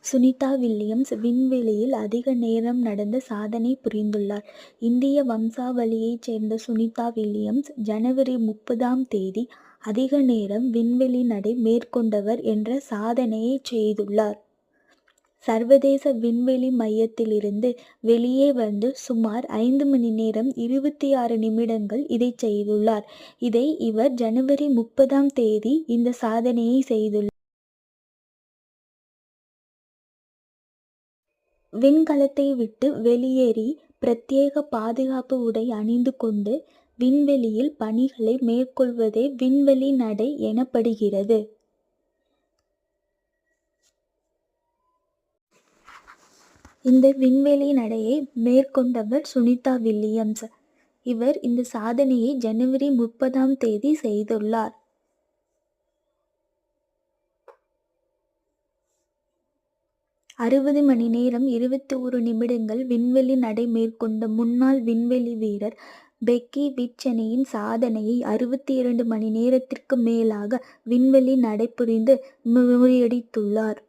Sunita Williams விண்வெளியில் அதிக நேரம் நடந்து சாதனை புரிந்துள்ளார். இந்திய வம்சாவளியைச் சேர்ந்த சுனிதா வில்லியம்ஸ் ஜனவரி 30ஆம் தேதி அதிக நேரம் விண்வெளி நடை மேற்கொண்டவர் என்ற சாதனையைச் செய்துள்ளார். சர்வதேச விண்வெளி மையத்திலிருந்து வெளியே வந்து சுமார் 5 மணி நேரம் 26 நிமிடங்கள் இதைச் செய்துள்ளார். இவர் ஜனவரி 30ஆம் தேதி இந்த சாதனையை செய்துள்ளார். விண்கலத்தை விட்டு வெளியேறி பிரத்யேக பாதுகாப்பு உடை அணிந்து கொண்டு விண்வெளியில் பணிகளை மேற்கொள்வதே விண்வெளி நடை எனப்படுகிறது. இந்த விண்வெளி நடையை மேற்கொண்டவர் சுனிதா வில்லியம்ஸ். இவர் இந்த சாதனையை ஜனவரி 30ஆம் தேதி செய்துள்ளார். "60 மணி நேரம் 21 நிமிடங்கள் விண்வெளி நடை மேற்கொண்ட முன்னாள் விண்வெளி வீரர் பெக்கி விட்செனியின் சாதனையை 62 மணி நேரத்திற்கு மேலாக விண்வெளி நடை புரிந்து முறியடித்துள்ளார்.